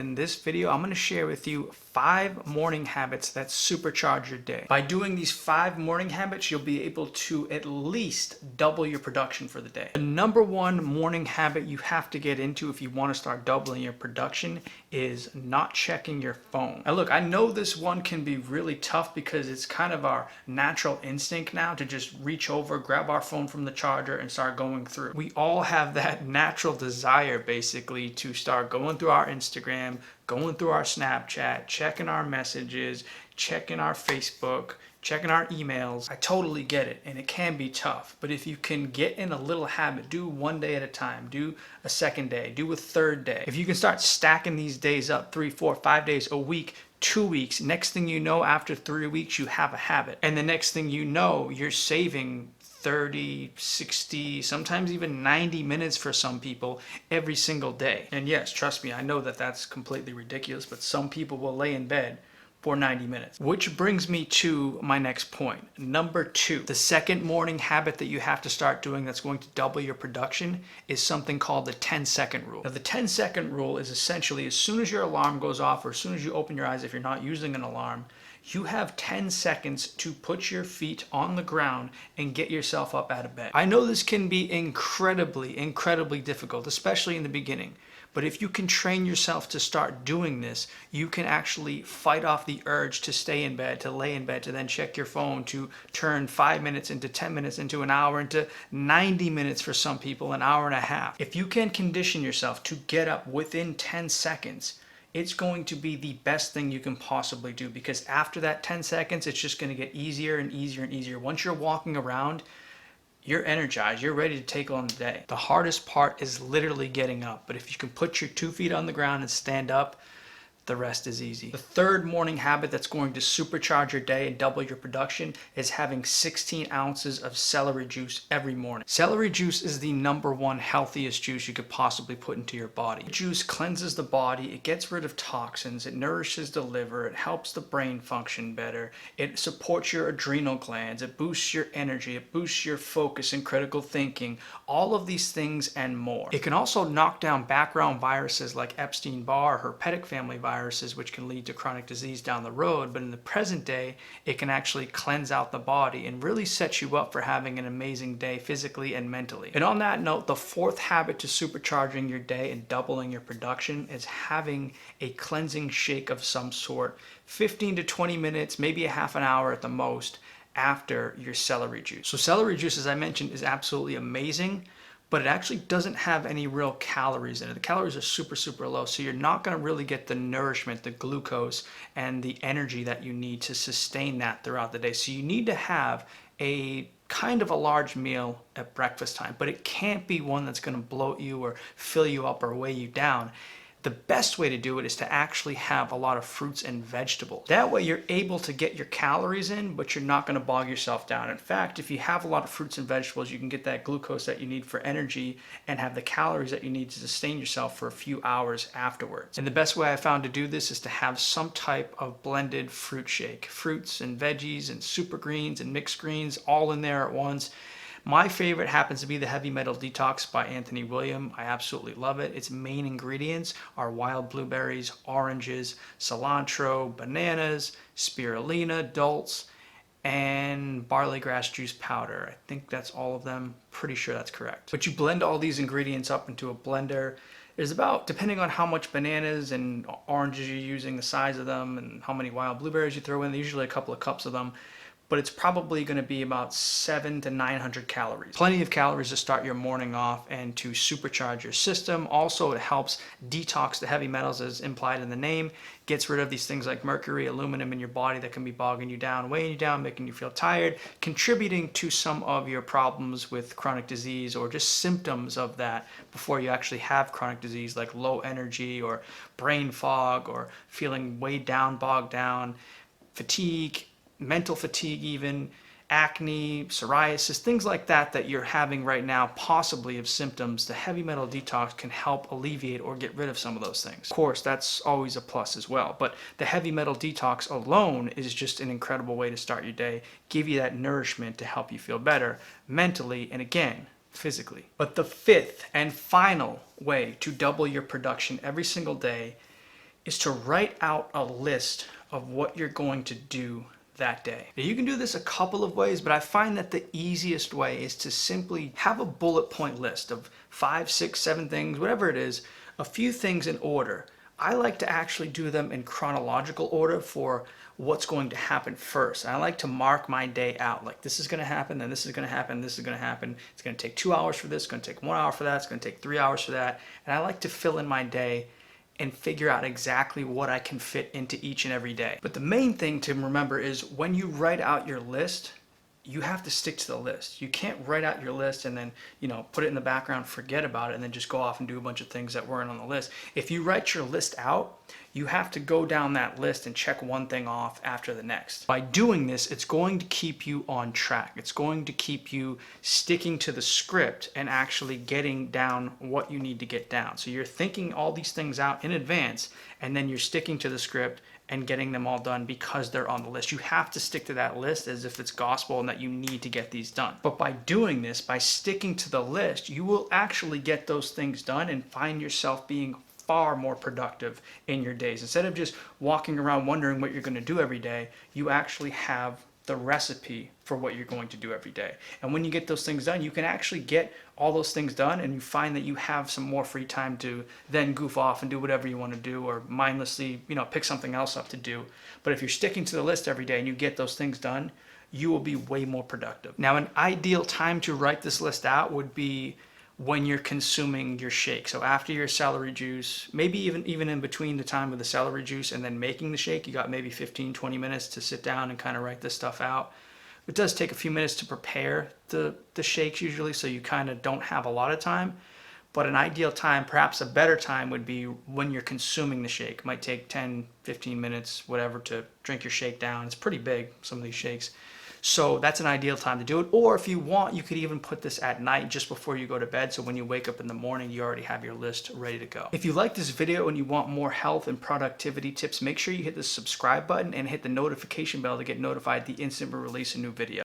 In this video, I'm going to share with you 5 morning habits that supercharge your day. By doing these 5 morning habits, you'll be able to at least double your production for the day. The number one morning habit you have to get into if you want to start doubling your production is not checking your phone. Now look, I know this one can be really tough because it's kind of our natural instinct now to just reach over, grab our phone from the charger and start going through. We all have that natural desire basically to start going through our Instagram, going through our Snapchat, checking our messages, checking our Facebook, checking our emails. I totally get it, and it can be tough. But if you can get in a little habit, do one day at a time, do a second day, do a third day. If you can start stacking these days up, 3, 4, 5 days, a week, 2 weeks, next thing you know, after 3 weeks, you have a habit. And the next thing you know, you're saving 30, 60, sometimes even 90 minutes for some people every single day. And yes, trust me, I know that that's completely ridiculous, but some people will lay in bed for 90 minutes. Which brings me to my next point. Number 2, the second morning habit that you have to start doing that's going to double your production is something called the 10-second rule. Now the 10-second rule is essentially as soon as your alarm goes off or as soon as you open your eyes, if you're not using an alarm, you have 10 seconds to put your feet on the ground and get yourself up out of bed. I know this can be incredibly difficult, especially in the beginning. But if you can train yourself to start doing this, you can actually fight off the urge to stay in bed, to lay in bed, to then check your phone, to turn 5 minutes into 10 minutes, into an hour, into 90 minutes for some people, an hour and a half. If you can condition yourself to get up within 10 seconds, it's going to be the best thing you can possibly do, because after that 10 seconds, it's just going to get easier and easier and easier. Once you're walking around, you're energized, you're ready to take on the day. The hardest part is literally getting up, but if you can put your 2 feet on the ground and stand up, the rest is easy. The third morning habit that's going to supercharge your day and double your production is having 16 ounces of celery juice every morning. Celery juice is the number one healthiest juice you could possibly put into your body. Juice cleanses the body, it gets rid of toxins, it nourishes the liver, it helps the brain function better, it supports your adrenal glands, it boosts your energy, it boosts your focus and critical thinking, all of these things and more. It can also knock down background viruses like Epstein-Barr, herpetic family viruses, which can lead to chronic disease down the road, but in the present day, it can actually cleanse out the body and really set you up for having an amazing day physically and mentally. And on that note, the fourth habit to supercharging your day and doubling your production is having a cleansing shake of some sort, 15 to 20 minutes, maybe a half an hour at the most, after your celery juice. So celery juice, as I mentioned, is absolutely amazing, but it actually doesn't have any real calories in it. The calories are super low, so you're not going to really get the nourishment, the glucose, and the energy that you need to sustain that throughout the day. So you need to have a kind of a large meal at breakfast time, but it can't be one that's going to bloat you or fill you up or weigh you down. The best way to do it is to actually have a lot of fruits and vegetables. That way you're able to get your calories in, but you're not going to bog yourself down. In fact, if you have a lot of fruits and vegetables, you can get that glucose that you need for energy and have the calories that you need to sustain yourself for a few hours afterwards. And the best way I found to do this is to have some type of blended fruit shake. Fruits and veggies and super greens and mixed greens all in there at once. My favorite happens to be the Heavy Metal Detox by Anthony William. I absolutely love it. Its main ingredients are wild blueberries, oranges, cilantro, bananas, spirulina, dulse, and barley grass juice powder. I think that's all of them. Pretty sure that's correct. But you blend all these ingredients up into a blender. There's about, depending on how much bananas and oranges you're using, the size of them, and how many wild blueberries you throw in, usually a couple of cups of them, but it's probably going to be about 700 to 900 calories. Plenty of calories to start your morning off and to supercharge your system. Also, it helps detox the heavy metals as implied in the name, gets rid of these things like mercury, aluminum in your body that can be bogging you down, weighing you down, making you feel tired, contributing to some of your problems with chronic disease or just symptoms of that before you actually have chronic disease like low energy or brain fog or feeling weighed down, bogged down, fatigue, mental fatigue even, acne, psoriasis, things like that that you're having right now, possibly of symptoms. The heavy metal detox can help alleviate or get rid of some of those things. Of course, that's always a plus as well, but the heavy metal detox alone is just an incredible way to start your day, give you that nourishment to help you feel better mentally and again, physically. But the fifth and final way to double your production every single day is to write out a list of what you're going to do that day. Now, you can do this a couple of ways, but I find that the easiest way is to simply have a bullet point list of 5, 6, 7 things, whatever it is, a few things in order. I like to actually do them in chronological order for what's going to happen first. And I like to mark my day out. Like, this is going to happen, then this is going to happen, this is going to happen. It's going to take 2 hours for this, it's going to take 1 hour for that, it's going to take 3 hours for that. And I like to fill in my day and figure out exactly what I can fit into each and every day. But the main thing to remember is when you write out your list, you have to stick to the list. You can't write out your list and then, put it in the background, forget about it, and then just go off and do a bunch of things that weren't on the list. If you write your list out, you have to go down that list and check one thing off after the next. By doing this, it's going to keep you on track. It's going to keep you sticking to the script and actually getting down what you need to get down. So you're thinking all these things out in advance, and then you're sticking to the script and getting them all done because they're on the list. You have to stick to that list as if it's gospel and that you need to get these done. But by doing this, by sticking to the list, you will actually get those things done and find yourself being far more productive in your days. Instead of just walking around wondering what you're going to do every day, you actually have the recipe for what you're going to do every day. And when you get those things done, you can actually get all those things done, and you find that you have some more free time to then goof off and do whatever you want to do, or mindlessly, pick something else up to do. But if you're sticking to the list every day and you get those things done, you will be way more productive. Now, an ideal time to write this list out would be when you're consuming your shake. So after your celery juice, maybe even in between the time of the celery juice and then making the shake, you got maybe 15, 20 minutes to sit down and kind of write this stuff out. It does take a few minutes to prepare the shakes usually, so you kind of don't have a lot of time. But an ideal time, perhaps a better time, would be when you're consuming the shake. It might take 10, 15 minutes, whatever, to drink your shake down. It's pretty big, some of these shakes. So that's an ideal time to do it. Or if you want, you could even put this at night just before you go to bed. So when you wake up in the morning, you already have your list ready to go. If you like this video and you want more health and productivity tips, make sure you hit the subscribe button and hit the notification bell to get notified the instant we release a new video.